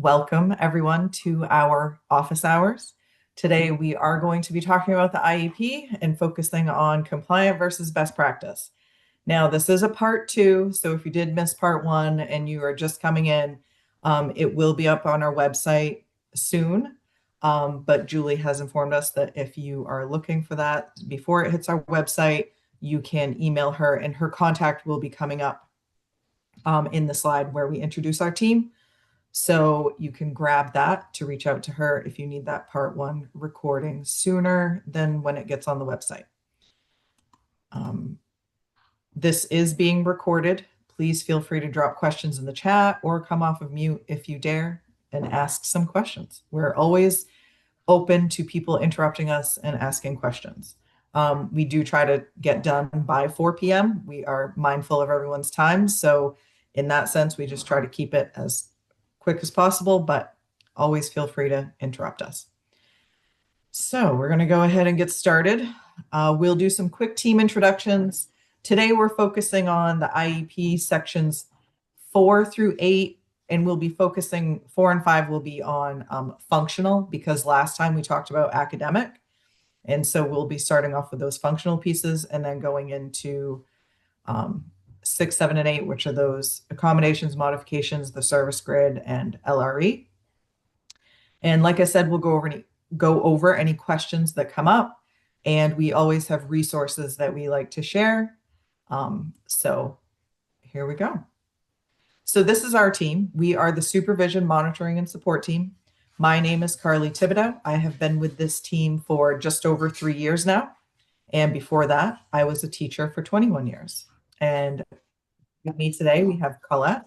Welcome everyone to our office hours. Today we are going to be talking about the IEP and focusing on compliant versus best practice. Now this is a part two, so if you did miss part one and you are just coming in, it will be up on our website soon. But Julie has informed us that if you are looking for that before it hits our website, you can email her and her contact will be coming up in the slide where we introduce our team. So you can grab that to reach out to her if you need that part one recording sooner than when it gets on the website. This is being recorded. Please feel free to drop questions in the chat or come off of mute if you dare and ask some questions. We're always open to people interrupting us and asking questions. We do try to get done by 4 p.m. We are mindful of everyone's time. So in that sense, we just try to keep it as quick as possible, but always feel free to interrupt us. So we're going to go ahead and get started. We'll do some quick team introductions. Today we're focusing on the IEP sections 4 through 8, and we'll be focusing 4 and 5 will be on functional, because last time we talked about academic. And so we'll be starting off with those functional pieces and then going into 6, 7, and 8, which are those accommodations, modifications, the service grid, and LRE. And like I said, we'll go over any questions that come up, and we always have resources that we like to share. So here we go. So this is our team. We are the Supervision, Monitoring, and Support team. My name is Carly Thibodeau. I have been with this team for just over 3 years now. And before that, I was a teacher for 21 years. And with me today, we have Colette.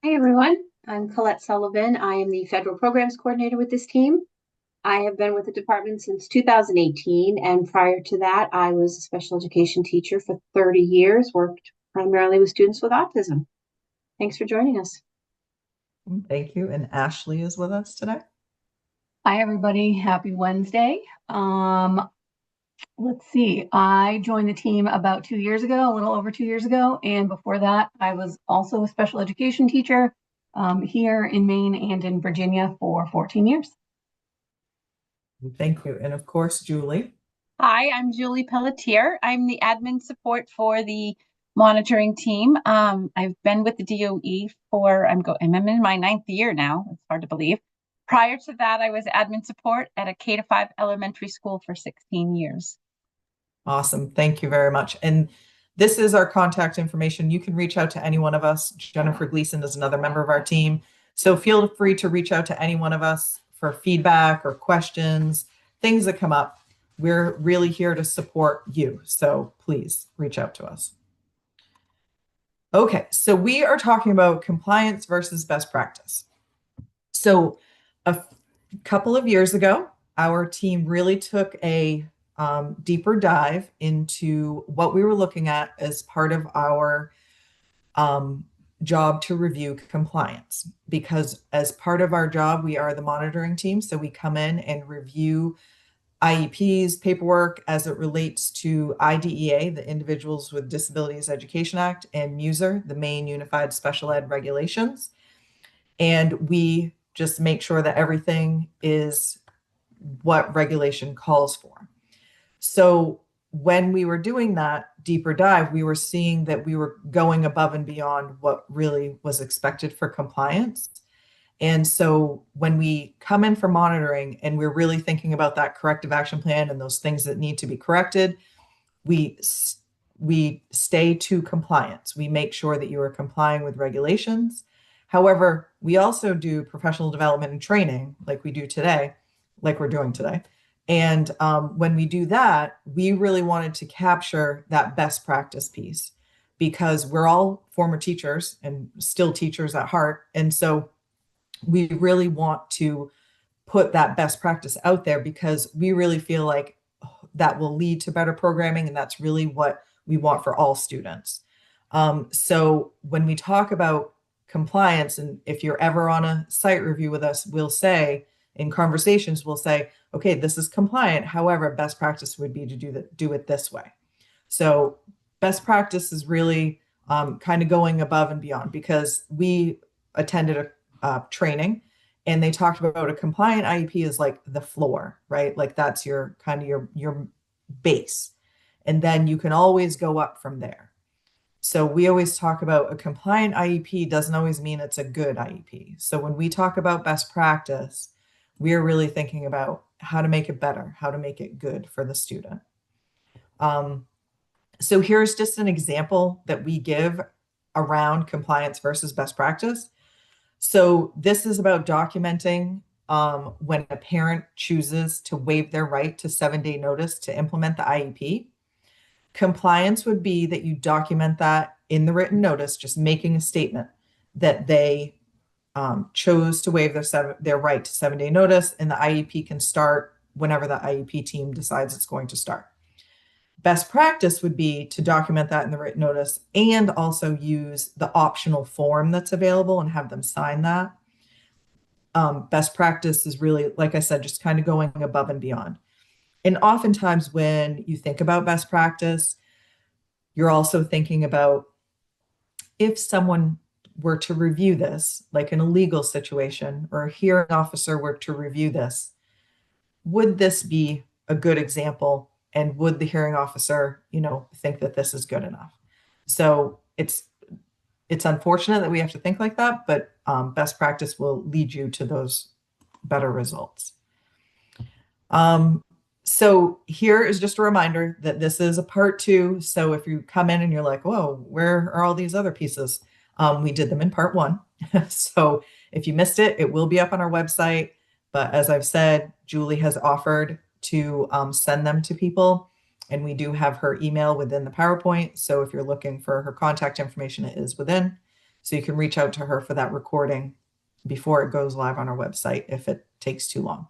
Hi, everyone. I'm Colette Sullivan. I am the Federal Programs Coordinator with this team. I have been with the department since 2018, and prior to that, I was a special education teacher for 30 years, worked primarily with students with autism. Thanks for joining us. Thank you. And Ashley is with us today. Hi, everybody. Happy Wednesday. Let's see. I joined the team about 2 years ago, a little over 2 years ago. And before that, I was also a special education teacher here in Maine and in Virginia for 14 years. Thank you. And of course, Julie. Hi, I'm Julie Pelletier. I'm the admin support for the monitoring team. I've been with the DOE for, I'm in my 9th year now. It's hard to believe. Prior to that, I was admin support at a K-5 elementary school for 16 years. Awesome. Thank you very much. And this is our contact information. You can reach out to any one of us. Jennifer Gleason is another member of our team. So feel free to reach out to any one of us for feedback or questions, things that come up. We're really here to support you. So please reach out to us. Okay, so we are talking about compliance versus best practice. So a couple of years ago, our team really took a deeper dive into what we were looking at as part of our job to review compliance, because as part of our job, we are the monitoring team. So we come in and review IEPs, paperwork as it relates to IDEA, the Individuals with Disabilities Education Act, and MUSER, the Maine Unified Special Ed Regulations. And we just make sure that everything is what regulation calls for. So when we were doing that deeper dive, we were seeing that we were going above and beyond what really was expected for compliance. And so when we come in for monitoring and we're really thinking about that corrective action plan and those things that need to be corrected, we stay to compliance. We make sure that you are complying with regulations. However, we also do professional development and training like we do today, like we're doing today. And when we do that, we really wanted to capture that best practice piece, because we're all former teachers and still teachers at heart. And so we really want to put that best practice out there, because we really feel like that will lead to better programming. And that's really what we want for all students. So when we talk about compliance, and if you're ever on a site review with us, we'll say in conversations, we'll say, okay, this is compliant. However, best practice would be to do it this way. So best practice is really kind of going above and beyond, because we attended a training And they talked about a compliant IEP is like the floor, right? Like that's your kind of your base. And then you can always go up from there. So we always talk about a compliant IEP doesn't always mean it's a good IEP. So when we talk about best practice, we are really thinking about how to make it better, how to make it good for the student. So here's just an example that we give around compliance versus best practice. So this is about documenting when a parent chooses to waive their right to 7-day notice to implement the IEP. Compliance would be that you document that in the written notice, just making a statement that they chose to waive their right to 7-day notice, and the IEP can start whenever the IEP team decides it's going to start. Best practice would be to document that in the written notice and also use the optional form that's available and have them sign that. Best practice is really, like I said, just kind of going above and beyond. And oftentimes when you think about best practice, you're also thinking about if someone were to review this, like in a legal situation, or a hearing officer were to review this, would this be a good example? And would the hearing officer, think that this is good enough? So it's unfortunate that we have to think like that, but best practice will lead you to those better results. So here is just a reminder that this is a part 2. So if you come in and you're like, whoa, where are all these other pieces? We did them in part 1. So if you missed it, it will be up on our website. But as I've said, Julie has offered to send them to people. And we do have her email within the PowerPoint. So if you're looking for her contact information, it is within. So you can reach out to her for that recording before it goes live on our website if it takes too long.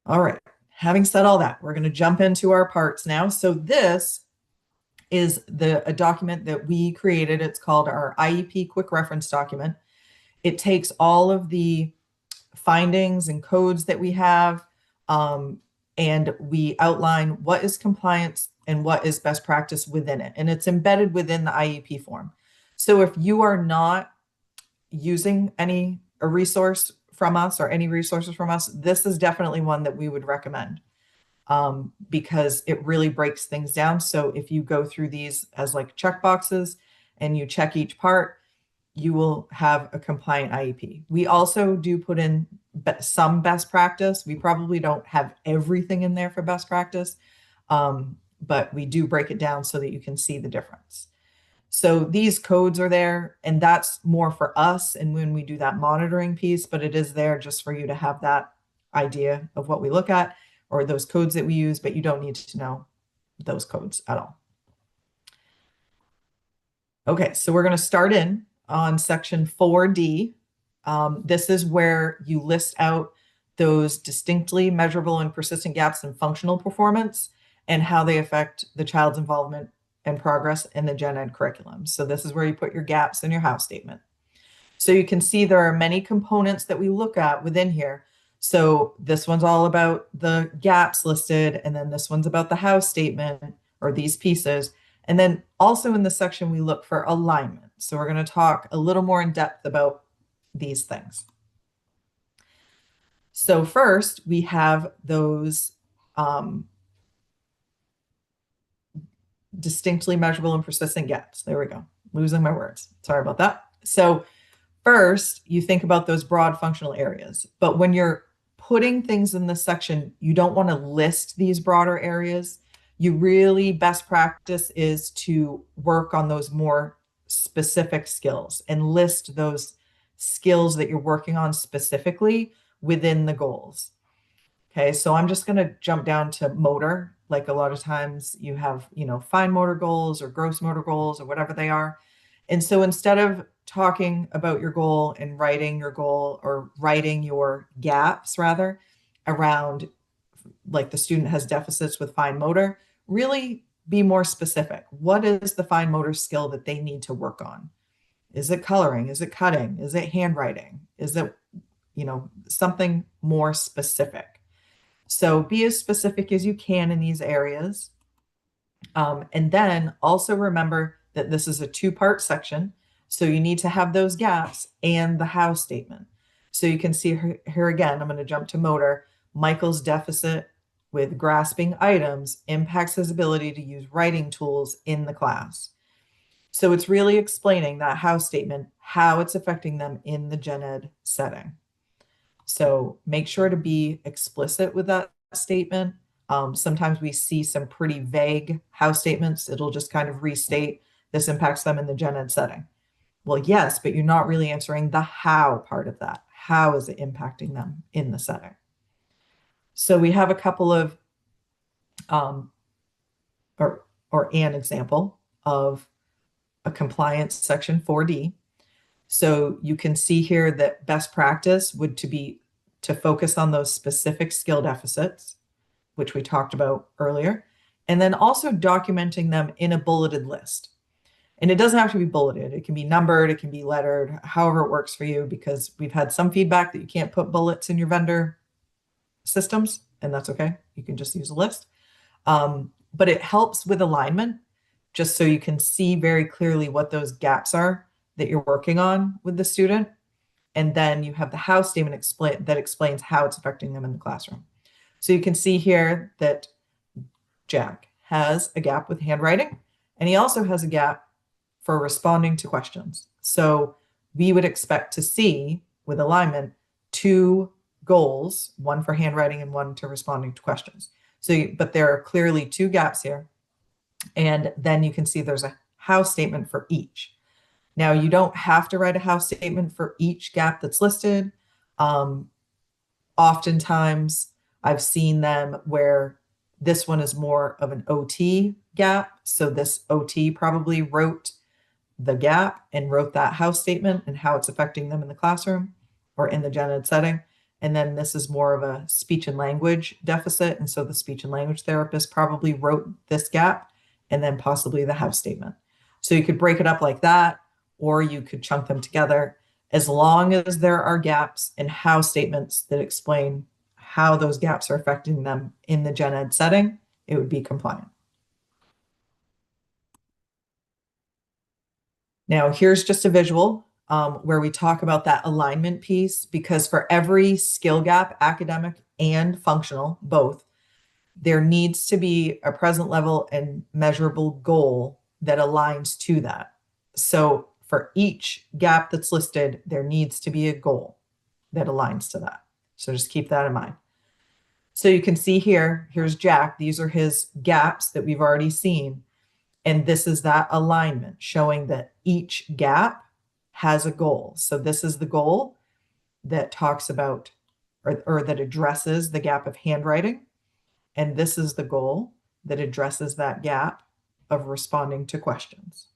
All right, having said all that, we're going to jump into our parts now. So this is a document that we created. It's called our IEP quick reference document. It takes all of the findings and codes that we have, and we outline what is compliance and what is best practice within it. And it's embedded within the IEP form. So if you are not using a resource from us or any resources from us, this is definitely one that we would recommend because it really breaks things down. So if you go through these as like check boxes and you check each part, you will have a compliant IEP. We also do put in some best practice. We probably don't have everything in there for best practice, but we do break it down so that you can see the difference. So these codes are there, and that's more for us and when we do that monitoring piece, but it is there just for you to have that idea of what we look at or those codes that we use, but you don't need to know those codes at all. Okay, so we're going to start in on section 4D. This is where you list out those distinctly measurable and persistent gaps in functional performance and how they affect the child's involvement and progress in the gen ed curriculum. So this is where you put your gaps in your how statement. So you can see there are many components that we look at within here. So this one's all about the gaps listed, and then this one's about the how statement or these pieces. And then also in this section, we look for alignment. So we're going to talk a little more in depth about these things. So first, we have those distinctly measurable and persistent gaps. There we go. Losing my words. Sorry about that. So first, you think about those broad functional areas. But when you're putting things in this section, you don't want to list these broader areas. You really, best practice is to work on those more specific skills and list those skills that you're working on specifically within the goals. Okay, so I'm just going to jump down to motor. Like a lot of times you have, fine motor goals or gross motor goals or whatever they are. And so instead of talking about your goal and writing your goal or writing your gaps rather around like the student has deficits with fine motor, really be more specific. What is the fine motor skill that they need to work on? Is it coloring? Is it cutting? Is it handwriting? Is it, something more specific? So be as specific as you can in these areas. And then also remember that this is a 2-part section. So you need to have those gaps and the how statement. So you can see here again, I'm going to jump to motor. Michael's deficit with grasping items impacts his ability to use writing tools in the class. So it's really explaining that how statement, how it's affecting them in the gen ed setting. So make sure to be explicit with that statement. Sometimes we see some pretty vague how statements. It'll just kind of restate this impacts them in the gen ed setting. Well, yes, but you're not really answering the how part of that. How is it impacting them in the setting? So we have a couple of, or an example of a compliance section 4D. So you can see here that best practice would be to focus on those specific skill deficits, which we talked about earlier, and then also documenting them in a bulleted list. And it doesn't have to be bulleted. It can be numbered, it can be lettered, however it works for you, because we've had some feedback that you can't put bullets in your vendor systems, and that's okay. You can just use a list. But it helps with alignment, just so you can see very clearly what those gaps are that you're working on with the student. And then you have the how statement that explains how it's affecting them in the classroom. So you can see here that Jack has a gap with handwriting, and he also has a gap for responding to questions. So we would expect to see with alignment 2 goals, one for handwriting and one to responding to questions. So, but there are clearly 2 gaps here. And then you can see there's a how statement for each. Now, you don't have to write a how statement for each gap that's listed. Oftentimes, I've seen them where this one is more of an OT gap. So this OT probably wrote the gap and wrote that how statement and how it's affecting them in the classroom or in the gen ed setting. And then this is more of a speech and language deficit. And so the speech and language therapist probably wrote this gap and then possibly the how statement. So you could break it up like that, or you could chunk them together. As long as there are gaps and how statements that explain how those gaps are affecting them in the gen ed setting, it would be compliant. Now, here's just a visual where we talk about that alignment piece, because for every skill gap, academic and functional, both, there needs to be a present level and measurable goal that aligns to that. So for each gap that's listed, there needs to be a goal that aligns to that. So just keep that in mind. So you can see here, here's Jack. These are his gaps that we've already seen. And this is that alignment showing that each gap has a goal. So this is the goal that talks about or that addresses the gap of handwriting. And this is the goal that addresses that gap of responding to questions.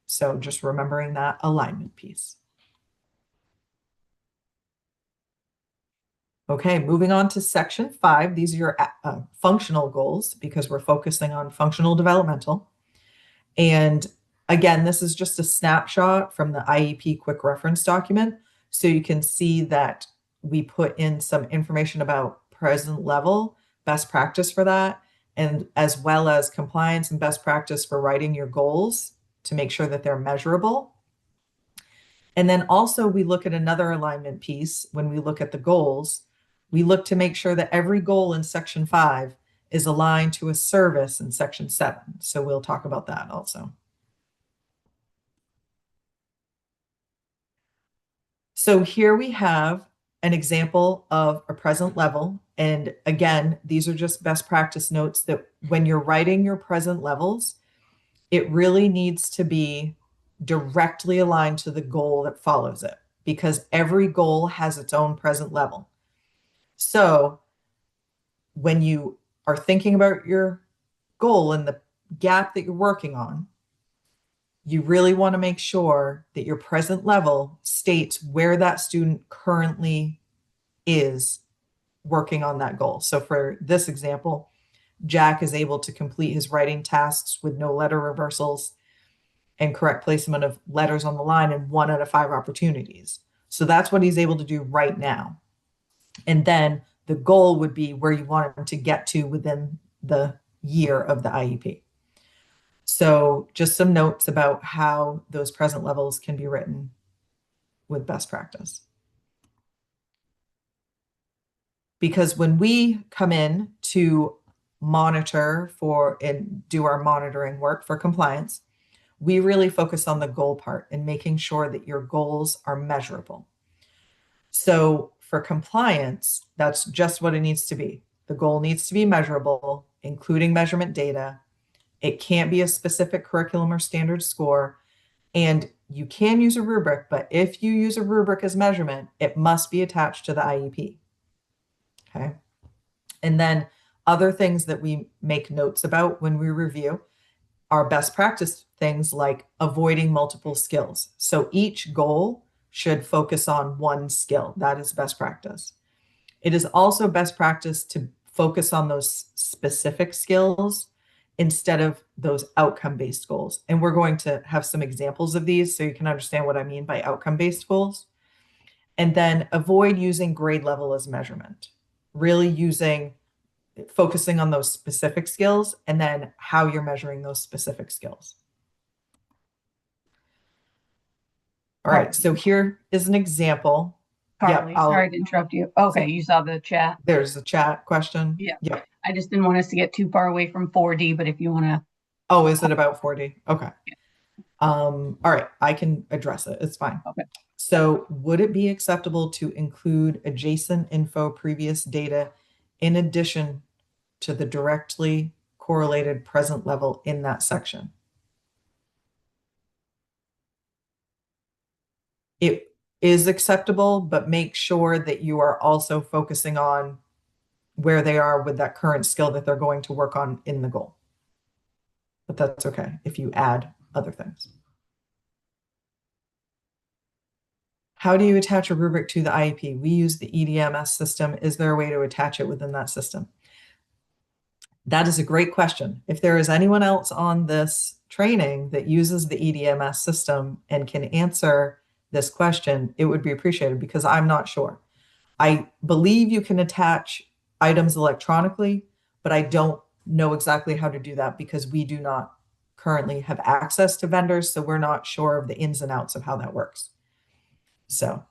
So just remembering that alignment piece. Okay, moving on to section 5. These are your functional goals, because we're focusing on functional developmental. And again, this is just a snapshot from the IEP quick reference document. So you can see that we put in some information about present level, best practice for that, and as well as compliance and best practice for writing your goals to make sure that they're measurable. And then also we look at another alignment piece. When we look at the goals, we look to make sure that every goal in section 5 is aligned to a service in section 7. So we'll talk about that also. So here we have an example of a present level. And again, these are just best practice notes that when you're writing your present levels, it really needs to be directly aligned to the goal that follows it, because every goal has its own present level. So when you are thinking about your goal and the gap that you're working on, you really want to make sure that your present level states where that student currently is working on that goal. So for this example, Jack is able to complete his writing tasks with no letter reversals and correct placement of letters on the line in 1 out of 5 opportunities. So that's what he's able to do right now. And then the goal would be where you want him to get to within the year of the IEP. So just some notes about how those present levels can be written with best practice. Because when we come in to monitor for and do our monitoring work for compliance, we really focus on the goal part and making sure that your goals are measurable. So for compliance, that's just what it needs to be. The goal needs to be measurable, including measurement data. It can't be a specific curriculum or standard score. And you can use a rubric, but if you use a rubric as measurement, it must be attached to the IEP. Okay. And then other things that we make notes about when we review are best practice things like avoiding multiple skills. So each goal should focus on one skill. That is best practice. It is also best practice to focus on those specific skills instead of those outcome-based goals. And we're going to have some examples of these so you can understand what I mean by outcome-based goals. And then avoid using grade level as measurement. Really focusing on those specific skills and then how you're measuring those specific skills. All right, so here is an example. Carly, sorry to interrupt you. Okay, you saw the chat. There's a chat question. Yeah. I just didn't want us to get too far away from 4D, but if you want to. Oh, is it about 4D? Okay. Yeah. All right, I can address it. It's fine. Okay. So would it be acceptable to include adjacent info previous data in addition to the directly correlated present level in that section? It is acceptable, but make sure that you are also focusing on where they are with that current skill that they're going to work on in the goal. But that's okay if you add other things. How do you attach a rubric to the IEP? We use the EDMS system. Is there a way to attach it within that system? That is a great question. If there is anyone else on this training that uses the EDMS system and can answer this question, it would be appreciated because I'm not sure. I believe you can attach items electronically, but I don't know exactly how to do that because we do not currently have access to vendors, so we're not sure of the ins and outs of how that works. So,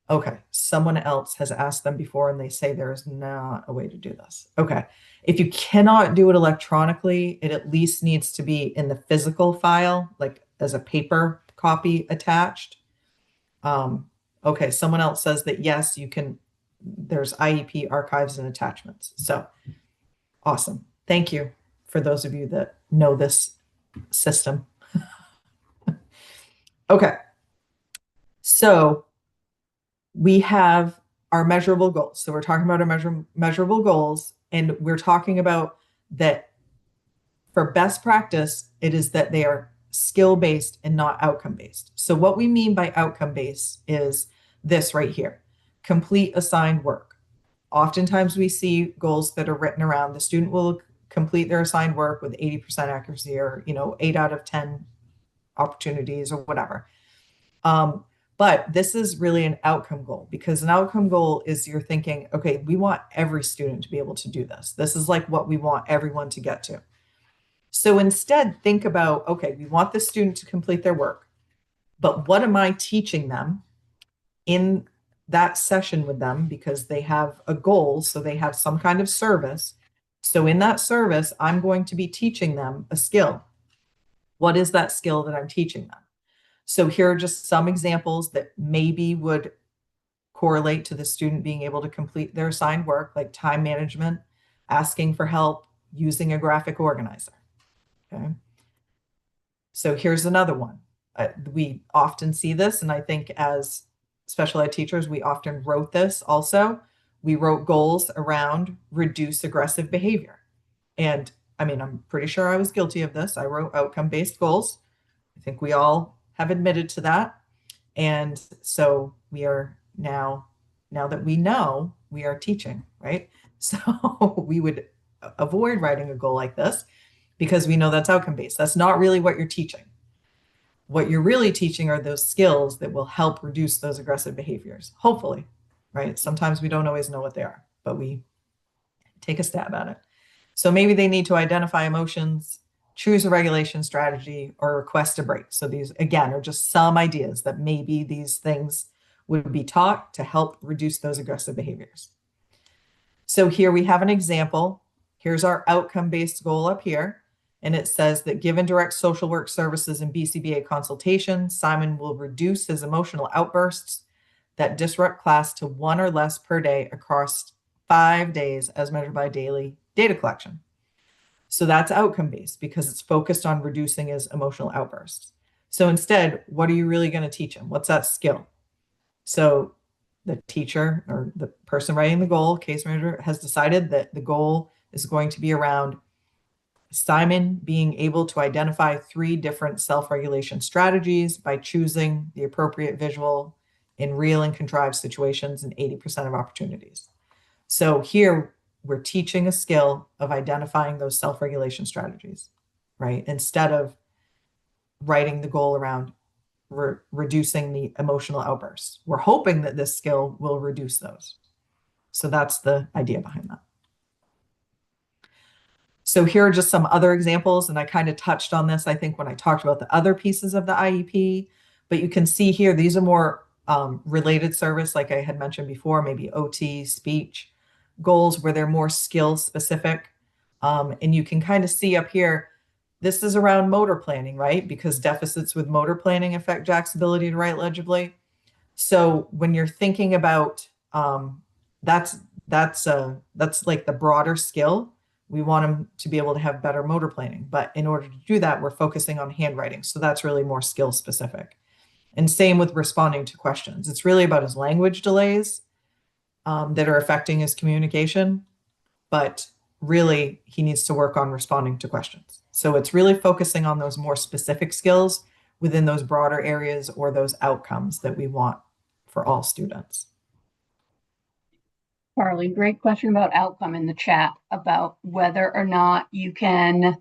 okay, someone else has asked them before and they say there is not a way to do this. Okay, if you cannot do it electronically, it at least needs to be in the physical file, like as a paper copy attached. Okay, someone else says that yes, you can, there's IEP archives and attachments. So awesome. Thank you for those of you that know this system. Okay. So we have our measurable goals. So we're talking about our measurable goals, and we're talking about that for best practice, it is that they are skill-based and not outcome-based. So what we mean by outcome-based is this right here, complete assigned work. Oftentimes we see goals that are written around the student will complete their assigned work with 80% accuracy or, 8 out of 10 opportunities or whatever. But this is really an outcome goal because an outcome goal is you're thinking, okay, we want every student to be able to do this. This is like what we want everyone to get to. So instead, think about, okay, we want the student to complete their work, but what am I teaching them in that session with them because they have a goal, so they have some kind of service. So in that service, I'm going to be teaching them a skill. What is that skill that I'm teaching them? So here are just some examples that maybe would correlate to the student being able to complete their assigned work, like time management, asking for help, using a graphic organizer. Okay. So here's another one. We often see this, and I think as special ed teachers, we often wrote this also. We wrote goals around reduce aggressive behavior. And I mean, I'm pretty sure I was guilty of this. I wrote outcome-based goals. I think we all have admitted to that. And so we are now that we know, we are teaching, right? So we would avoid writing a goal like this because we know that's outcome-based. That's not really what you're teaching. What you're really teaching are those skills that will help reduce those aggressive behaviors, hopefully, right? Sometimes we don't always know what they are, but we take a stab at it. So maybe they need to identify emotions, choose a regulation strategy, or request a break. So these, again, are just some ideas that maybe these things would be taught to help reduce those aggressive behaviors. So here we have an example. Here's our outcome-based goal up here. And it says that given direct social work services and BCBA consultation, Simon will reduce his emotional outbursts that disrupt class to 1 or less per day across 5 days as measured by daily data collection. So that's outcome-based because it's focused on reducing his emotional outbursts. So instead, what are you really going to teach him? What's that skill? So the teacher or the person writing the goal, case manager, has decided that the goal is going to be around Simon being able to identify 3 different self-regulation strategies by choosing the appropriate visual in real and contrived situations in 80% of opportunities. So here we're teaching a skill of identifying those self-regulation strategies, right? Instead of writing the goal around reducing the emotional outbursts. We're hoping that this skill will reduce those. So that's the idea behind that. So here are just some other examples, and I kind of touched on this, I think, when I talked about the other pieces of the IEP, but you can see here, these are more related service, like I had mentioned before, maybe OT, speech, goals where they're more skill specific. And you can kind of see up here, this is around motor planning, right? Because deficits with motor planning affect Jack's ability to write legibly. So when you're thinking about that's like the broader skill. We want him to be able to have better motor planning. But in order to do that, we're focusing on handwriting. So that's really more skill specific. And same with responding to questions. It's really about his language delays that are affecting his communication. But really, he needs to work on responding to questions. So it's really focusing on those more specific skills within those broader areas or those outcomes that we want for all students. Carly, great question about outcome in the chat about whether or not you can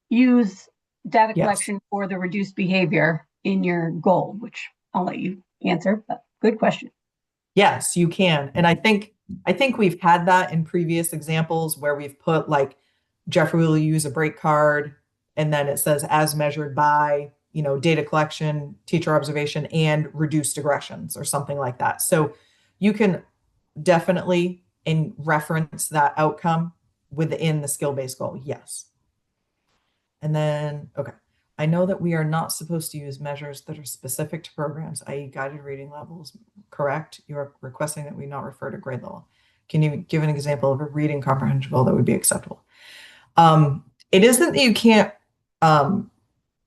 use data collection for the reduced behavior in your goal, which I'll let you answer, but good question. Yes, you can. And I think we've had that in previous examples where we've put like Jeffrey will use a break card and then it says as measured by, data collection, teacher observation, and reduced aggressions or something like that. So you can definitely reference that outcome within the skill-based goal. Yes. And then, okay. I know that we are not supposed to use measures that are specific to programs, i.e. guided reading levels, correct? You are requesting that we not refer to grade level. Can you give an example of a reading comprehension goal that would be acceptable? It isn't that you can't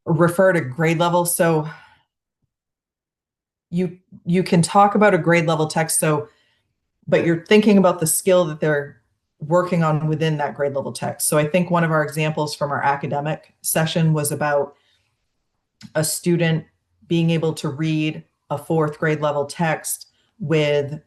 refer to grade level. So you can talk about a grade level text. But you're thinking about the skill that they're working on within that grade level text. So I think one of our examples from our academic session was about a student being able to read a 4th grade level text with,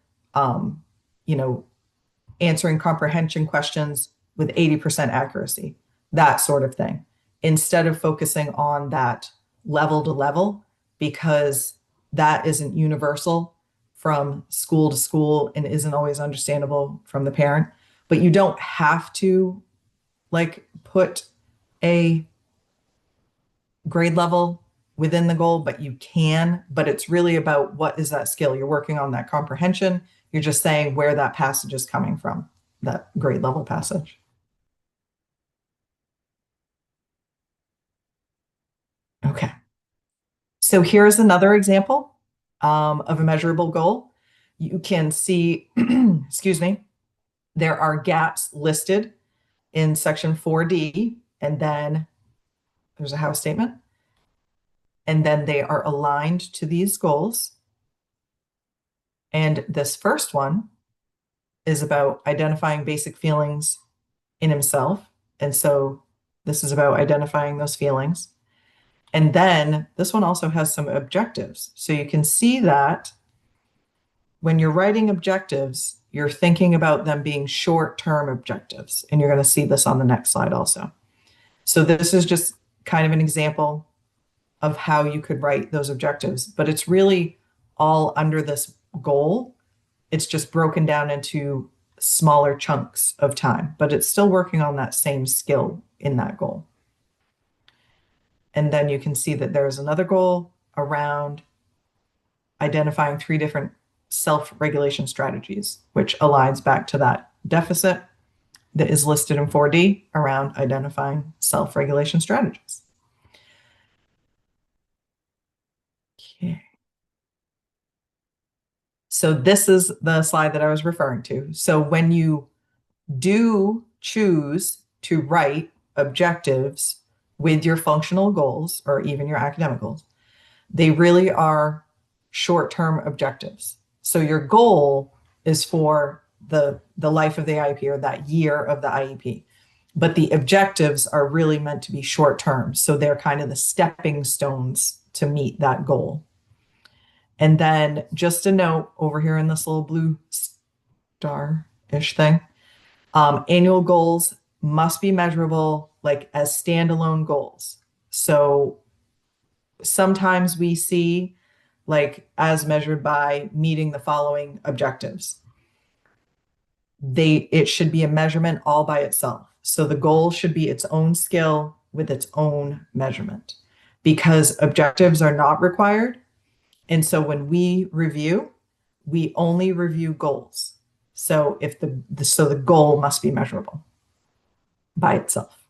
answering comprehension questions with 80% accuracy, that sort of thing, instead of focusing on that level to level, because that isn't universal from school to school and isn't always understandable from the parent. But you don't have to put a grade level within the goal, but you can. But it's really about what is that skill. You're working on that comprehension. You're just saying where that passage is coming from, that grade level passage. Okay. So here's another example of a measurable goal. You can see, excuse me, there are gaps listed in section 4D, and then there's a house statement. And then they are aligned to these goals. And this first one is about identifying basic feelings in himself. And so this is about identifying those feelings. And then this one also has some objectives. So you can see that when you're writing objectives, you're thinking about them being short-term objectives. And you're going to see this on the next slide also. So this is just kind of an example of how you could write those objectives, but it's really all under this goal. It's just broken down into smaller chunks of time, but it's still working on that same skill in that goal. And then you can see that there's another goal around identifying 3 different self-regulation strategies, which aligns back to that deficit that is listed in 4D around identifying self-regulation strategies. Okay. So this is the slide that I was referring to. So when you do choose to write objectives with your functional goals or even your academic goals, they really are short-term objectives. So your goal is for the life of the IEP or that year of the IEP. But the objectives are really meant to be short-term. So they're kind of the stepping stones to meet that goal. And then just a note over here in this little blue star-ish thing, annual goals must be measurable like as standalone goals. So sometimes we see like as measured by meeting the following objectives. It should be a measurement all by itself. So the goal should be its own skill with its own measurement because objectives are not required. And so when we review, we only review goals. So if the goal must be measurable by itself.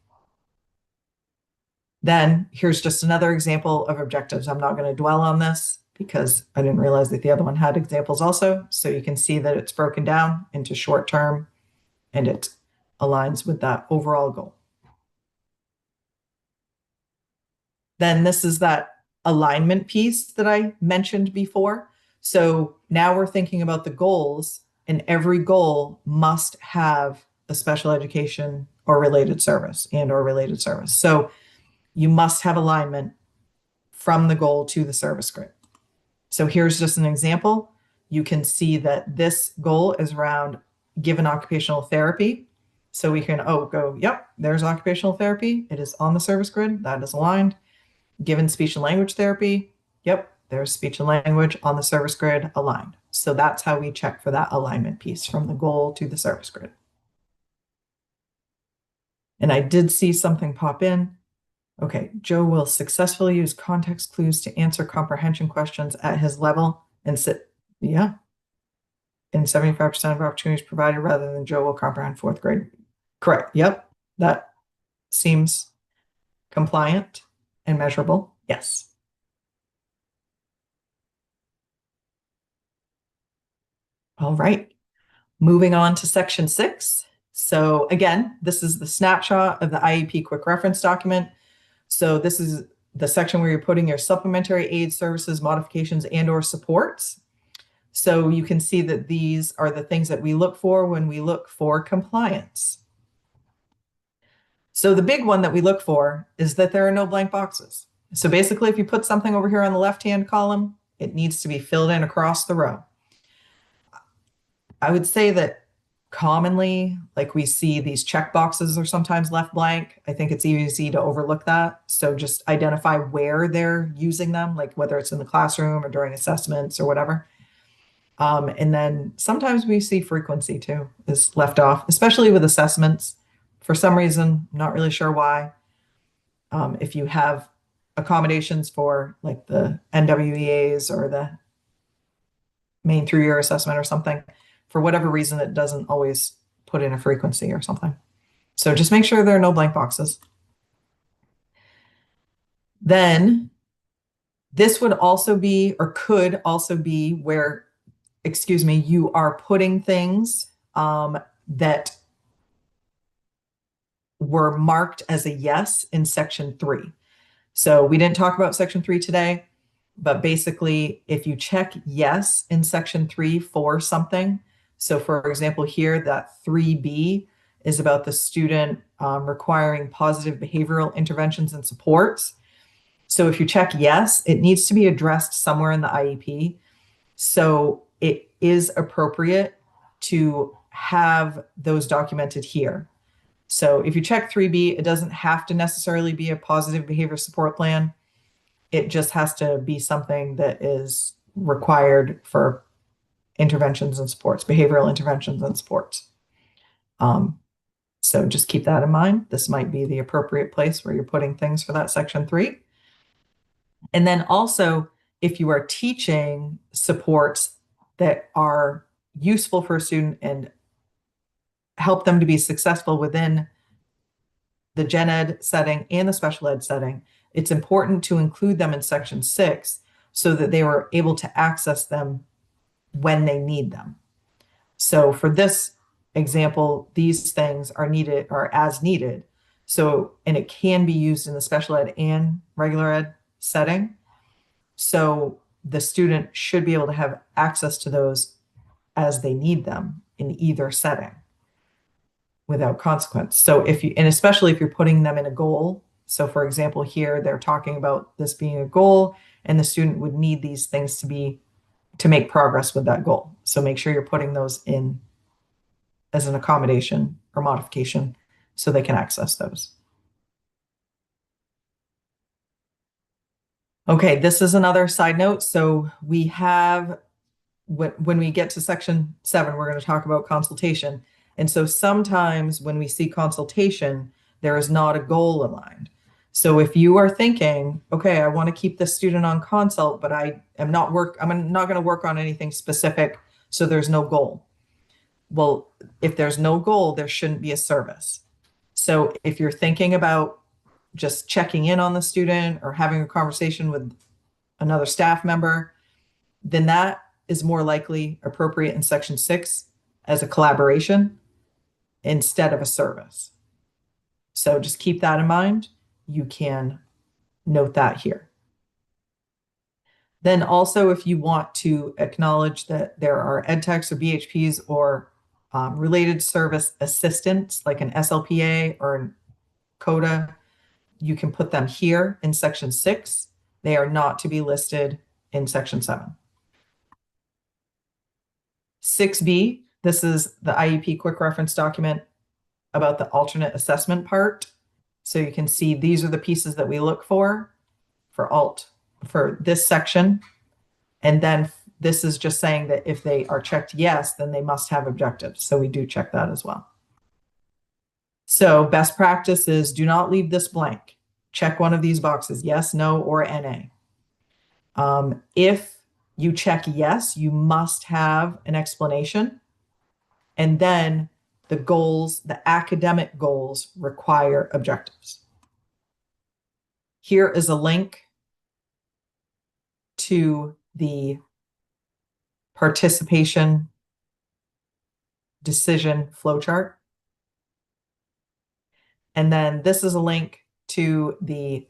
Then here's just another example of objectives. I'm not going to dwell on this because I didn't realize that the other one had examples also. So you can see that it's broken down into short term and it aligns with that overall goal. Then this is that alignment piece that I mentioned before. So now we're thinking about the goals, and every goal must have a special education or related service and or related service. So you must have alignment from the goal to the service grid. So here's just an example. You can see that this goal is around given occupational therapy. So we can, go, yep, there's occupational therapy. It is on the service grid. That is aligned. Given speech and language therapy, yep, there's speech and language on the service grid aligned. So that's how we check for that alignment piece from the goal to the service grid. And I did see something pop in. Okay, Joe will successfully use context clues to answer comprehension questions at his level and sit, yeah. In 75% of opportunities provided rather than Joe will comprehend 4th grade. Correct, yep, that seems compliant and measurable, yes. All right, moving on to section 6. So again, this is the snapshot of the IEP quick reference document. So this is the section where you're putting your supplementary aid services, modifications, and or supports. So you can see that these are the things that we look for when we look for compliance. So the big one that we look for is that there are no blank boxes. So basically, if you put something over here on the left-hand column, it needs to be filled in across the row. I would say that commonly, like we see these check boxes are sometimes left blank. I think it's easy to overlook that. So just identify where they're using them, like whether it's in the classroom or during assessments or whatever. And then sometimes we see frequency too is left off, especially with assessments. For some reason, not really sure why. If you have accommodations for like the NWEAs or the Maine through-year assessment or something, for whatever reason, it doesn't always put in a frequency or something. So just make sure there are no blank boxes. Then this would also be, or could also be where, you are putting things that were marked as a yes in section 3. So we didn't talk about section 3 today, but basically if you check yes in section 3 for something, so for example here, that 3B is about the student requiring positive behavioral interventions and supports. So if you check yes, it needs to be addressed somewhere in the IEP. So it is appropriate to have those documented here. So if you check 3B, it doesn't have to necessarily be a positive behavior support plan. It just has to be something that is required for interventions and supports, behavioral interventions and supports. So just keep that in mind. This might be the appropriate place where you're putting things for that section 3. And then also, if you are teaching supports that are useful for a student and help them to be successful within the gen ed setting and the special ed setting, it's important to include them in section 6 so that they were able to access them when they need them. So for this example, these things are needed or as needed. So, and it can be used in the special ed and regular ed setting. So the student should be able to have access to those as they need them in either setting without consequence. So if you, and especially if you're putting them in a goal. So for example, here they're talking about this being a goal and the student would need these things to make progress with that goal. So make sure you're putting those in as an accommodation or modification so they can access those. Okay, this is another side note. So we have, when we get to section 7, we're going to talk about consultation. And so sometimes when we see consultation, there is not a goal aligned. So if you are thinking, okay, I want to keep the student on consult, but I'm not going to work on anything specific, so there's no goal. Well, if there's no goal, there shouldn't be a service. So if you're thinking about just checking in on the student or having a conversation with another staff member, then that is more likely appropriate in section 6 as a collaboration instead of a service. So just keep that in mind. You can note that here. Then also, if you want to acknowledge that there are ed techs or BHPs or related service assistants like an SLPA or an CODA, you can put them here in section 6. They are not to be listed in section 7. 6B, this is the IEP quick reference document about the alternate assessment part. So you can see these are the pieces that we look for this section. And then this is just saying that if they are checked yes, then they must have objectives. So we do check that as well. So best practice is do not leave this blank. Check one of these boxes, yes, no, or NA. If you check yes, you must have an explanation. And then the goals, the academic goals require objectives. Here is a link to the participation decision flowchart. And then this is a link to the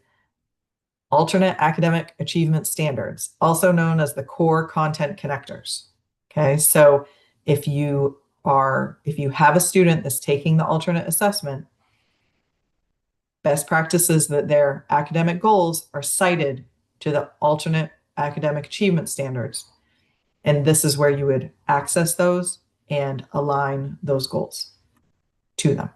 alternate academic achievement standards, also known as the core content connectors. Okay, so if you have a student that's taking the alternate assessment, best practice is that their academic goals are cited to the alternate academic achievement standards. And this is where you would access those and align those goals to them.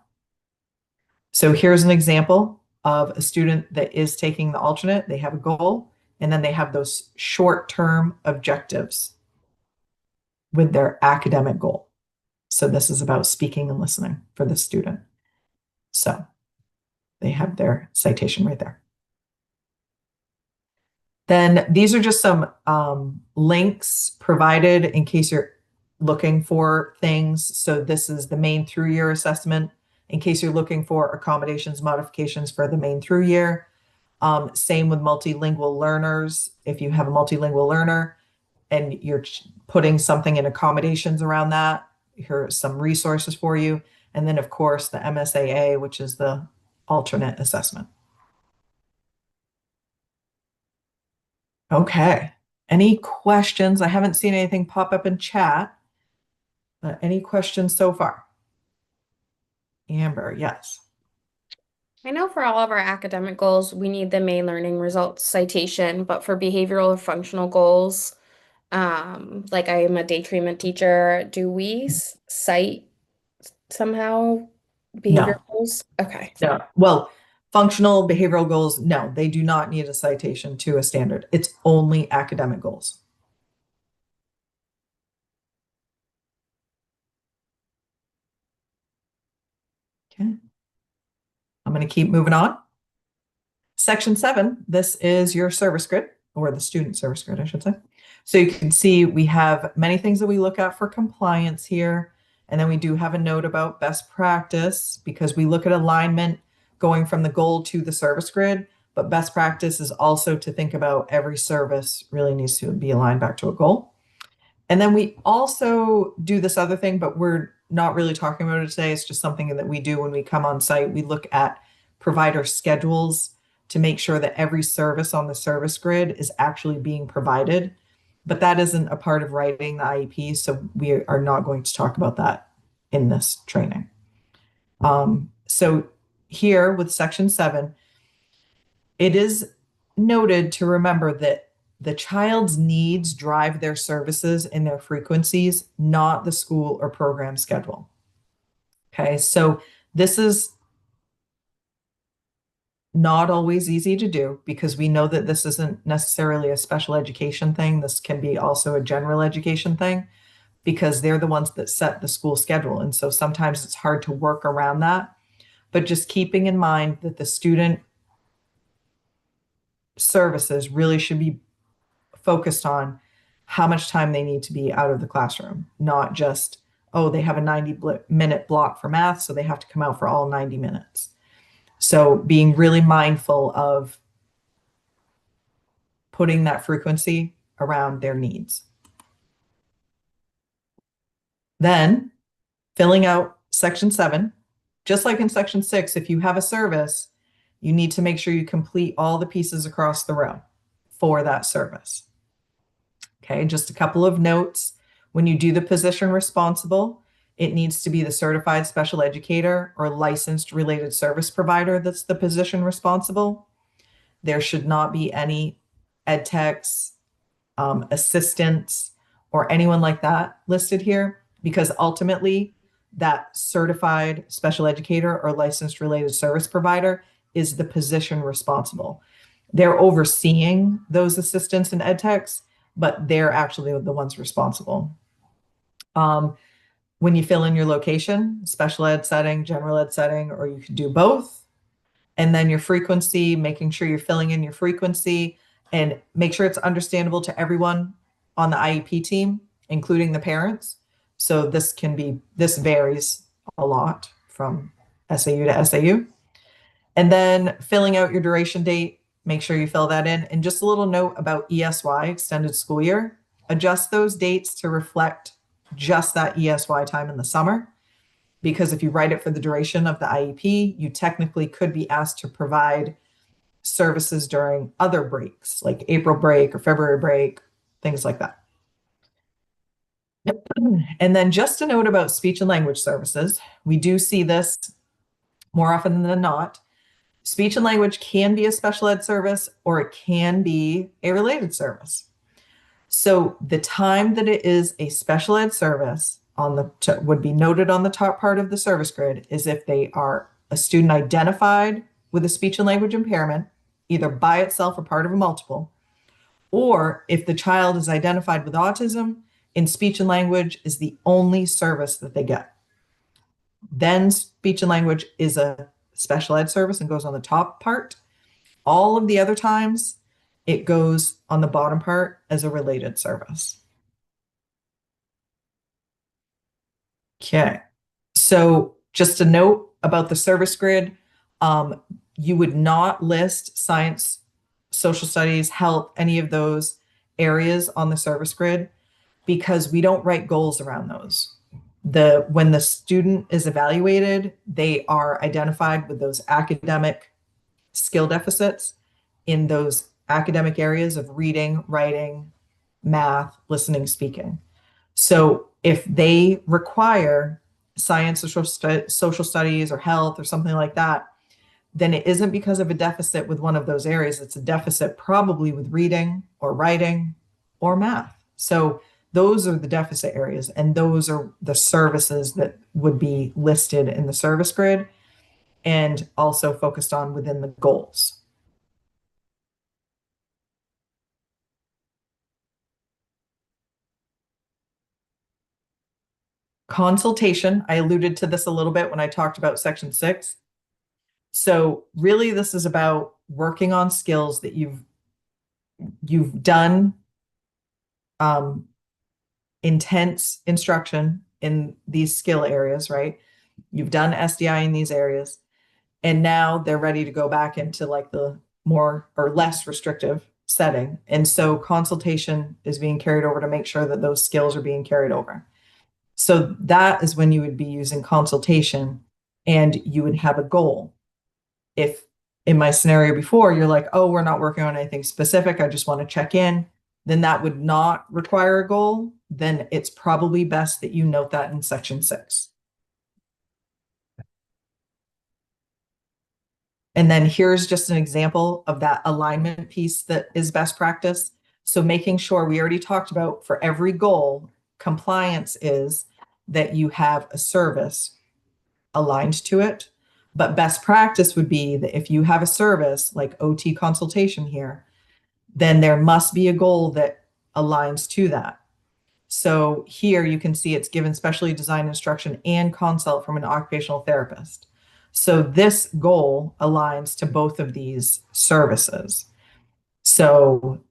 So here's an example of a student that is taking the alternate. They have a goal, and then they have those short-term objectives with their academic goal. So this is about speaking and listening for the student. So they have their citation right there. Then these are just some links provided in case you're looking for things. So this is the Maine through year assessment in case you're looking for accommodations, modifications for the Maine through year. Same with multilingual learners. If you have a multilingual learner and you're putting something in accommodations around that, here are some resources for you. And then of course the MSAA, which is the alternate assessment. Okay. Any questions? I haven't seen anything pop up in chat. Any questions so far? Amber, yes. I know for all of our academic goals, we need the Maine learning results citation, but for behavioral or functional goals, like I am a day treatment teacher, do we cite somehow behavioral goals? Okay. No. Well, functional behavioral goals, no, they do not need a citation to a standard. It's only academic goals. Okay. I'm going to keep moving on. Section 7, this is your service grid, or the student service grid, I should say. So you can see we have many things that we look at for compliance here. And then we do have a note about best practice because we look at alignment going from the goal to the service grid. But best practice is also to think about every service really needs to be aligned back to a goal. And then we also do this other thing, but we're not really talking about it today. It's just something that we do when we come on site. We look at provider schedules to make sure that every service on the service grid is actually being provided. But that isn't a part of writing the IEP, so we are not going to talk about that in this training. So here with section 7, it is noted to remember that the child's needs drive their services and their frequencies, not the school or program schedule. Okay, so this is not always easy to do because we know that this isn't necessarily a special education thing. This can be also a general education thing because they're the ones that set the school schedule. And so sometimes it's hard to work around that. But just keeping in mind that the student services really should be focused on how much time they need to be out of the classroom, not just, oh, they have a 90-minute block for math, so they have to come out for all 90 minutes. So being really mindful of putting that frequency around their needs. Then filling out section 7, just like in section 6, if you have a service, you need to make sure you complete all the pieces across the row for that service. Okay, just a couple of notes. When you do the position responsible, it needs to be the certified special educator or licensed related service provider that's the position responsible. There should not be any ed techs, assistants, or anyone like that listed here because ultimately that certified special educator or licensed related service provider is the position responsible. They're overseeing those assistants and ed techs, but they're actually the ones responsible. When you fill in your location, special ed setting, general ed setting, or you can do both. And then your frequency, making sure you're filling in your frequency and make sure it's understandable to everyone on the IEP team, including the parents. So this varies a lot from SAU to SAU. And then filling out your duration date, make sure you fill that in. And just a little note about ESY, extended school year, adjust those dates to reflect just that ESY time in the summer. Because if you write it for the duration of the IEP, you technically could be asked to provide services during other breaks, like April break or February break, things like that. And then just a note about speech and language services. We do see this more often than not. Speech and language can be a special ed service or it can be a related service. So the time that it is a special ed service would be noted on the top part of the service grid is if they are a student identified with a speech and language impairment, either by itself or part of a multiple, or if the child is identified with autism and speech and language is the only service that they get. Then speech and language is a special ed service and goes on the top part. All of the other times, it goes on the bottom part as a related service. Okay, so just a note about the service grid. You would not list science, social studies, health, any of those areas on the service grid because we don't write goals around those. When the student is evaluated, they are identified with those academic skill deficits in those academic areas of reading, writing, math, listening, speaking. So if they require science or social studies or health or something like that, then it isn't because of a deficit with one of those areas. It's a deficit probably with reading or writing or math. So those are the deficit areas, and those are the services that would be listed in the service grid and also focused on within the goals. Consultation, I alluded to this a little bit when I talked about section 6. So really this is about working on skills that you've done intense instruction in these skill areas, right? You've done SDI in these areas, and now they're ready to go back into like the more or less restrictive setting. And so consultation is being carried over to make sure that those skills are being carried over. So that is when you would be using consultation and you would have a goal. If in my scenario before, you're like, oh, we're not working on anything specific, I just want to check in, then that would not require a goal. Then it's probably best that you note that in section 6. And then here's just an example of that alignment piece that is best practice. So making sure, we already talked about, for every goal, compliance is that you have a service aligned to it. But best practice would be that if you have a service like OT consultation here, then there must be a goal that aligns to that. So here you can see it's given specially designed instruction and consult from an occupational therapist. So this goal aligns to both of these services. So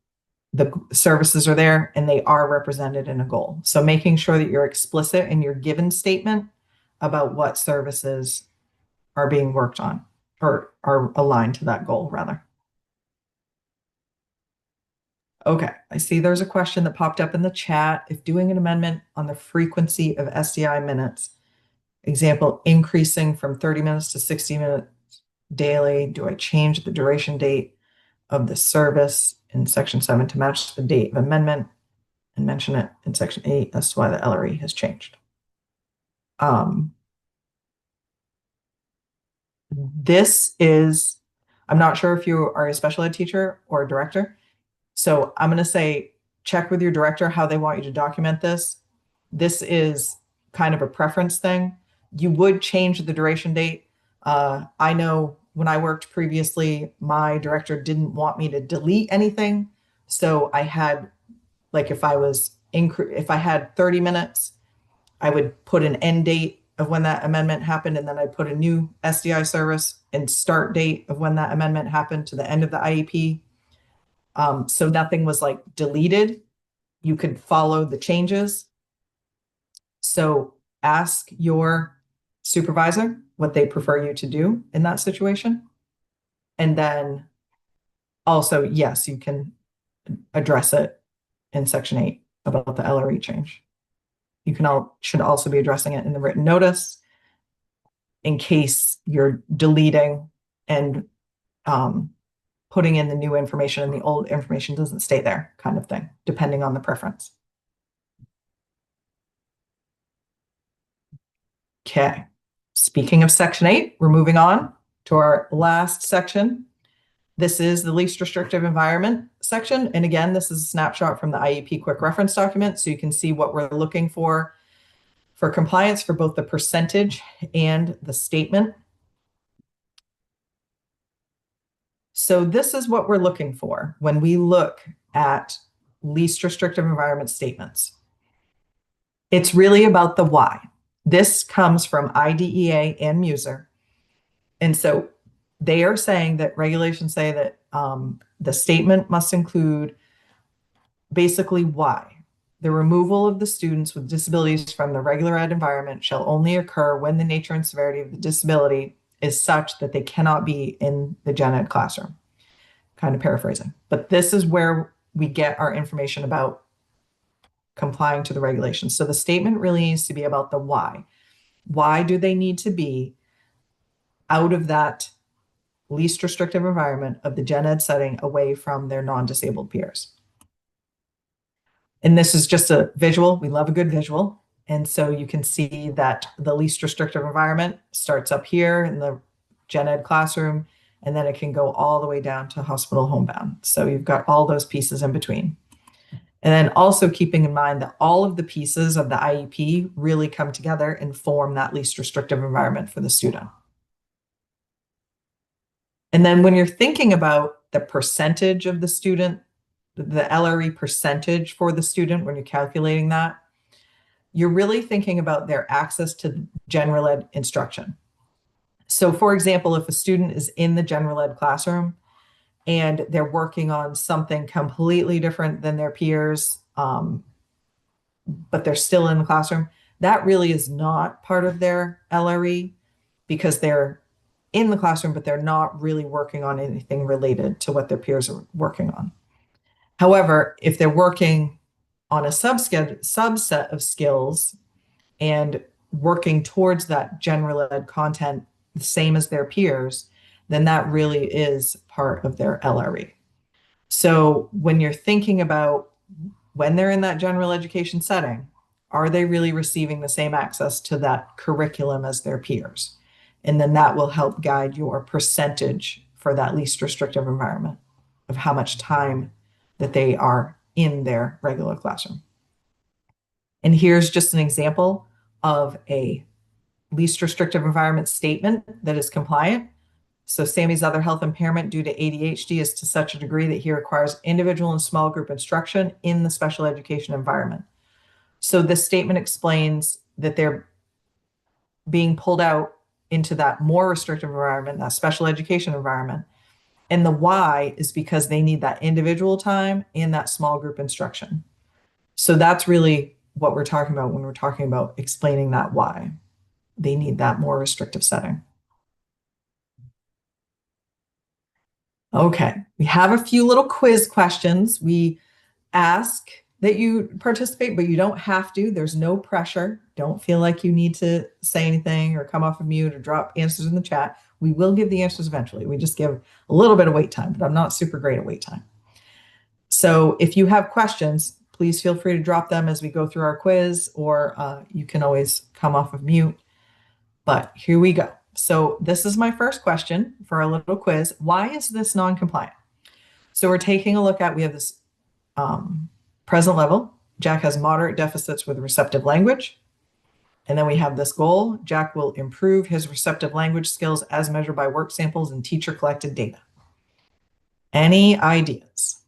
the services are there and they are represented in a goal. So making sure that you're explicit in your given statement about what services are being worked on or are aligned to that goal, rather. Okay, I see there's a question that popped up in the chat. If doing an amendment on the frequency of SDI minutes, example, increasing from 30 minutes to 60 minutes daily, do I change the duration date of the service in section 7 to match the date of amendment and mention it in section 8 as to why the LRE has changed? This is, I'm not sure if you are a special ed teacher or a director. So I'm going to say, check with your director how they want you to document this. This is kind of a preference thing. You would change the duration date. I know when I worked previously, my director didn't want me to delete anything. So I had, like, if I had 30 minutes, I would put an end date of when that amendment happened, and then I'd put a new SDI service and start date of when that amendment happened to the end of the IEP. So nothing was like deleted. You could follow the changes. So ask your supervisor what they prefer you to do in that situation. And then also, yes, you can address it in section 8 about the LRE change. You should also be addressing it in the written notice in case you're deleting and putting in the new information and the old information doesn't stay there, kind of thing, depending on the preference. Okay, speaking of section 8, we're moving on to our last section. This is the least restrictive environment section. And again, this is a snapshot from the IEP quick reference document. So you can see what we're looking for compliance for both the percentage and the statement. So this is what we're looking for when we look at least restrictive environment statements. It's really about the why. This comes from IDEA and Muser. And so they are saying that regulations say that the statement must include basically why. The removal of the students with disabilities from the regular ed environment shall only occur when the nature and severity of the disability is such that they cannot be in the gen ed classroom. Kind of paraphrasing. But this is where we get our information about complying to the regulations. So the statement really needs to be about the why. Why do they need to be out of that least restrictive environment of the gen ed setting away from their non-disabled peers? And this is just a visual. We love a good visual. And so you can see that the least restrictive environment starts up here in the gen ed classroom, and then it can go all the way down to hospital homebound. So you've got all those pieces in between. And then also keeping in mind that all of the pieces of the IEP really come together and form that least restrictive environment for the student. And then when you're thinking about the percentage of the student, the LRE percentage for the student, when you're calculating that, you're really thinking about their access to general ed instruction. So for example, if a student is in the general ed classroom and they're working on something completely different than their peers, but they're still in the classroom, that really is not part of their LRE because they're in the classroom, but they're not really working on anything related to what their peers are working on. However, if they're working on a subset of skills and working towards that general ed content, the same as their peers, then that really is part of their LRE. So when you're thinking about when they're in that general education setting, are they really receiving the same access to that curriculum as their peers? And then that will help guide your percentage for that least restrictive environment of how much time that they are in their regular classroom. And here's just an example of a least restrictive environment statement that is compliant. So Sammy's other health impairment due to ADHD is to such a degree that he requires individual and small group instruction in the special education environment. So this statement explains that they're being pulled out into that more restrictive environment, that special education environment. And the why is because they need that individual time in that small group instruction. So that's really what we're talking about when we're talking about explaining that why they need that more restrictive setting. Okay, we have a few little quiz questions. We ask that you participate, but you don't have to. There's no pressure. Don't feel like you need to say anything or come off of mute or drop answers in the chat. We will give the answers eventually. We just give a little bit of wait time, but I'm not super great at wait time. So if you have questions, please feel free to drop them as we go through our quiz, or you can always come off of mute. But here we go. So this is my first question for our little quiz. Why is this non-compliant? So we're taking a look at, we have this present level. Jack has moderate deficits with receptive language. And then we have this goal. Jack will improve his receptive language skills as measured by work samples and teacher collected data. Any ideas?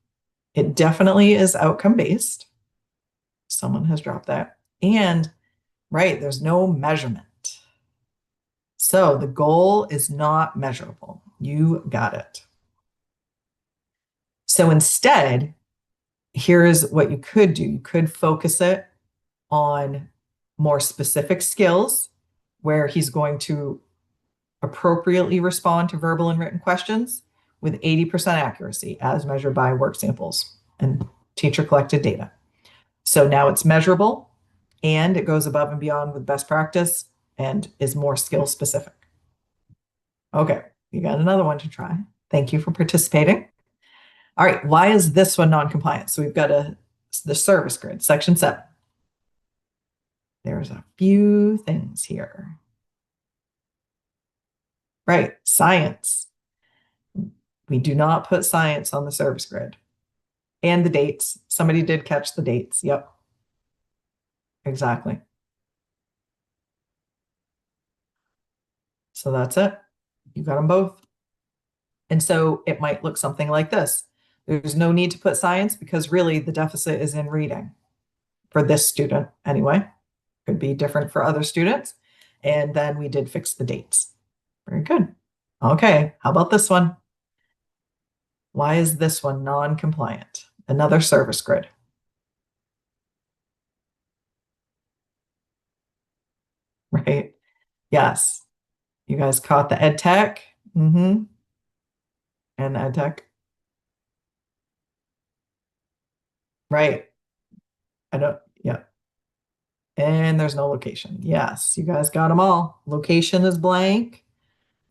It definitely is outcome based. Someone has dropped that. And right, there's no measurement. So the goal is not measurable. You got it. So instead, here's what you could do. You could focus it on more specific skills where he's going to appropriately respond to verbal and written questions with 80% accuracy as measured by work samples and teacher collected data. So now it's measurable and it goes above and beyond with best practice and is more skill specific. Okay, you got another one to try. Thank you for participating. All right, why is this one non-compliant? So we've got the service grid, section 7. There's a few things here. Right, science. We do not put science on the service grid. And the dates. Somebody did catch the dates. Yep. Exactly. So that's it. You got them both. And so it might look something like this. There's no need to put science because really the deficit is in reading for this student anyway. Could be different for other students. And then we did fix the dates. Very good. Okay, how about this one? Why is this one non-compliant? Another service grid. Right? Yes. You guys caught the ed tech? And ed tech. Right. Yeah. And there's no location. Yes, you guys got them all. Location is blank.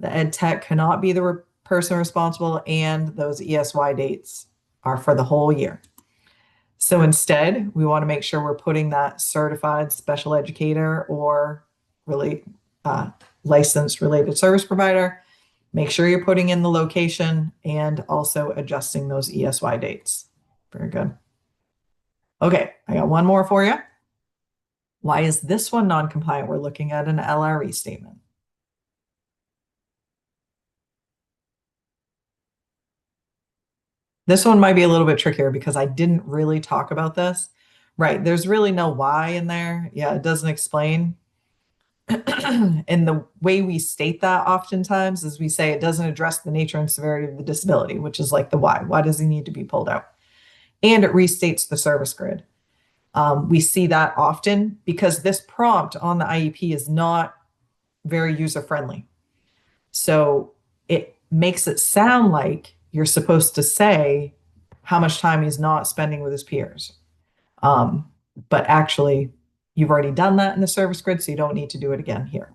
The ed tech cannot be the person responsible, and those ESY dates are for the whole year. So instead, we want to make sure we're putting that certified special educator or really licensed related service provider. Make sure you're putting in the location and also adjusting those ESY dates. Very good. Okay, I got one more for you. Why is this one non-compliant? We're looking at an LRE statement. This one might be a little bit trickier because I didn't really talk about this. Right. There's really no why in there. Yeah, it doesn't explain. And the way we state that oftentimes is we say it doesn't address the nature and severity of the disability, which is like the why. Why does he need to be pulled out? And it restates the service grid. We see that often because this prompt on the IEP is not very user friendly. So it makes it sound like you're supposed to say how much time he's not spending with his peers. Um, but actually, you've already done that in the service grid, so you don't need to do it again here.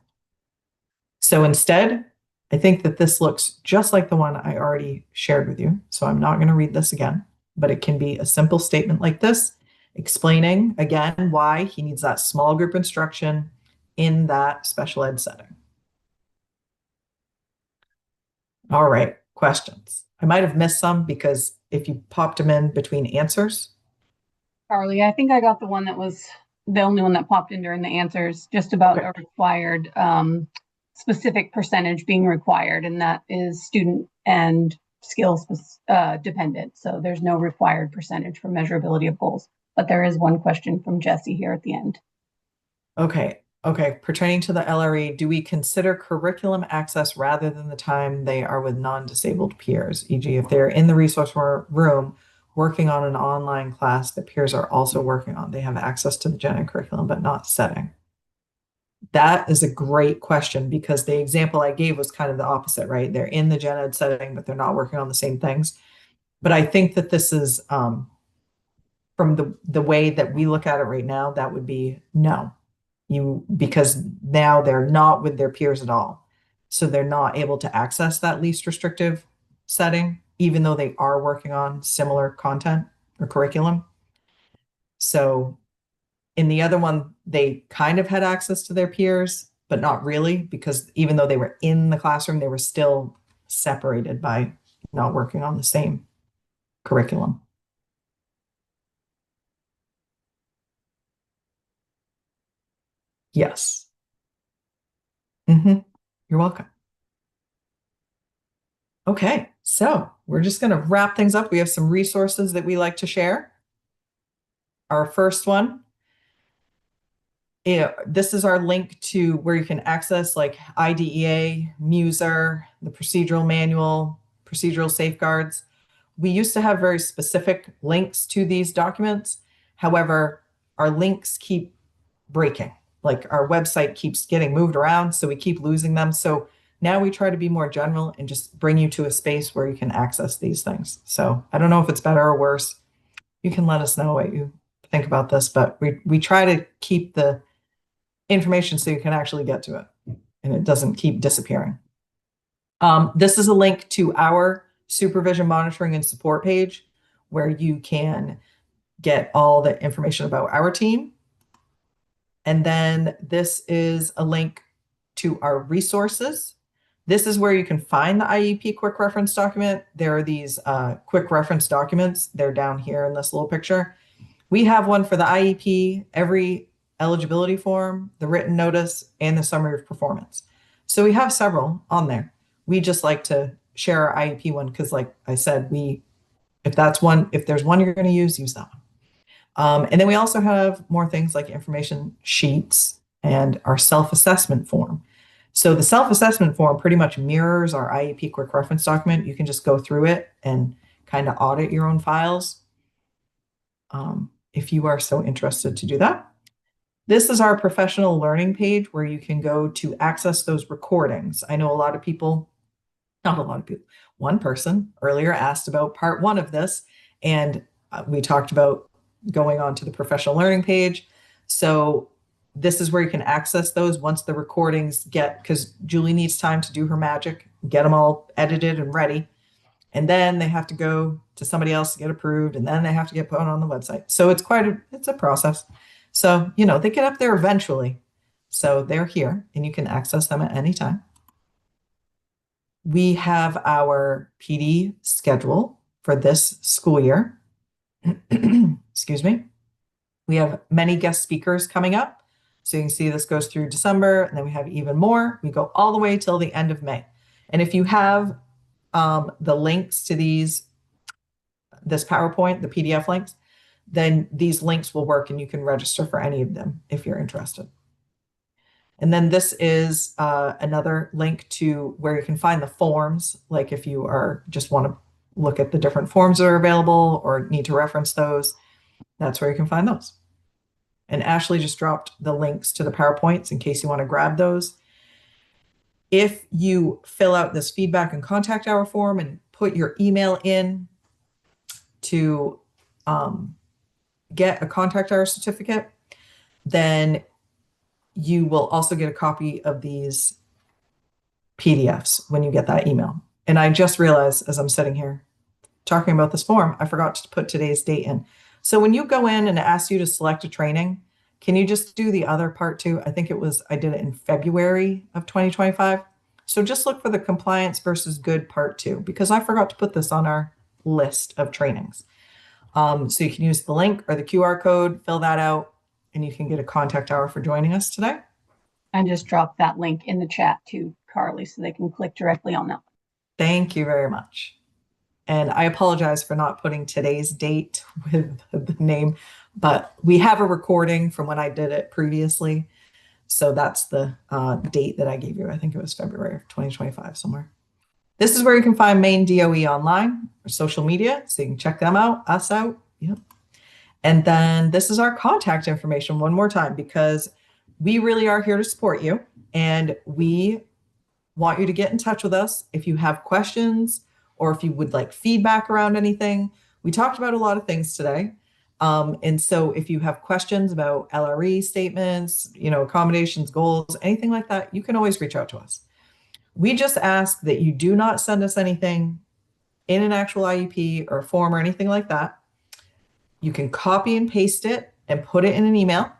So instead, I think that this looks just like the one I already shared with you. So I'm not going to read this again, but it can be a simple statement like this, explaining again why he needs that small group instruction in that special ed setting. All right, questions. I might have missed some because if you popped them in between answers. Carly, I think I got the one that was the only one that popped in during the answers, just about Okay. a required specific percentage being required, and that is student and skills dependent. So there's no required percentage for measurability of goals. But there is one question from Jesse here at the end. Okay. Pertaining to the LRE, do we consider curriculum access rather than the time they are with non-disabled peers? E.g., if they're in the resource room working on an online class that peers are also working on, they have access to the gen ed curriculum, but not setting. That is a great question because the example I gave was kind of the opposite, right? They're in the gen ed setting, but they're not working on the same things. But I think that this is from the way that we look at it right now, that would be no. Because now they're not with their peers at all. So they're not able to access that least restrictive setting, even though they are working on similar content or curriculum. So in the other one, they kind of had access to their peers, but not really, because even though they were in the classroom, they were still separated by not working on the same curriculum. Yes. You're welcome. Okay, so we're just going to wrap things up. We have some resources that we like to share. Our first one, this is our link to where you can access like IDEA, Muser, the procedural manual, procedural safeguards. We used to have very specific links to these documents. However, our links keep breaking. Like our website keeps getting moved around, so we keep losing them. So now we try to be more general and just bring you to a space where you can access these things. So I don't know if it's better or worse. You can let us know what you think about this, but we try to keep the information so you can actually get to it and it doesn't keep disappearing. This is a link to our supervision monitoring and support page where you can get all the information about our team. And then this is a link to our resources. This is where you can find the IEP quick reference document. There are these quick reference documents. They're down here in this little picture. We have one for the IEP, every eligibility form, the written notice, and the summary of performance. So we have several on there. We just like to share our IEP one because, like I said, if there's one you're going to use that one. And then we also have more things like information sheets and our self-assessment form. So the self-assessment form pretty much mirrors our IEP quick reference document. You can just go through it and kind of audit your own files if you are so interested to do that. This is our professional learning page where you can go to access those recordings. I know not a lot of people, one person earlier asked about part one of this, and we talked about going on to the professional learning page. So this is where you can access those once the recordings because Julie needs time to do her magic, get them all edited and ready. And then they have to go to somebody else to get approved, and then they have to get put on the website. So it's a process. So, they get up there eventually. So they're here and you can access them at any time. We have our PD schedule for this school year. Excuse me. We have many guest speakers coming up. So you can see this goes through December, and then we have even more. We go all the way till the end of May. And if you have the links to this PowerPoint, the PDF links, then these links will work and you can register for any of them if you're interested. And then this is another link to where you can find the forms, like if you are just want to look at the different forms that are available or need to reference those, that's where you can find those. And Ashley just dropped the links to the PowerPoints in case you want to grab those. If you fill out this feedback and contact hour form and put your email in to get a contact hour certificate, then you will also get a copy of these PDFs when you get that email. And I just realized as I'm sitting here talking about this form, I forgot to put today's date in. So when you go in and it asks you to select a training, can you just do the other part too? I think I did it in February of 2025. So just look for the compliance versus good part 2, because I forgot to put this on our list of trainings. So you can use the link or the QR code, fill that out, and you can get a contact hour for joining us today. I just dropped that link in the chat to Carly so they can click directly on that. Thank you very much. And I apologize for not putting today's date with the name, but we have a recording from when I did it previously. So that's the date that I gave you. I think it was February of 2025 somewhere. This is where you can find Maine DOE online or social media. So you can check them out, us out. Yep. And then this is our contact information one more time, because we really are here to support you. And we want you to get in touch with us if you have questions or if you would like feedback around anything. We talked about a lot of things today. And so if you have questions about LRE statements, accommodations, goals, anything like that, you can always reach out to us. We just ask that you do not send us anything in an actual IEP or form or anything like that. You can copy and paste it and put it in an email.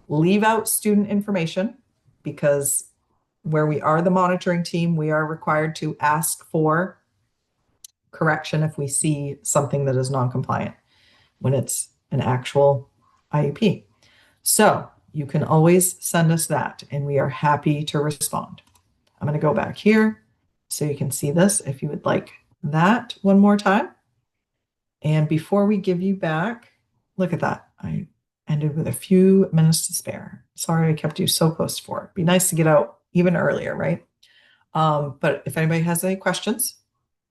Leave out student information, because where we are the monitoring team, we are required to ask for correction if we see something that is non-compliant when it's an actual IEP. So you can always send us that, and we are happy to respond. I'm going to go back here so you can see this if you would like that one more time. And before we give you back, look at that. I ended with a few minutes to spare. Sorry I kept you so close to 4. It'd be nice to get out even earlier, right? But if anybody has any questions,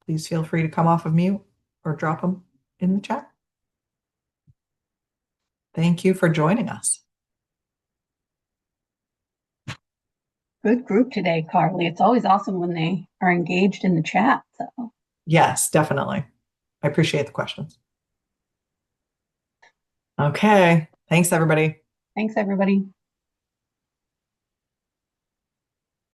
please feel free to come off of mute or drop them in the chat. Thank you for joining us. Good group today, Carly. It's always awesome when they are engaged in the chat. So Yes, definitely. I appreciate the questions. Okay. Thanks, everybody. thanks, everybody.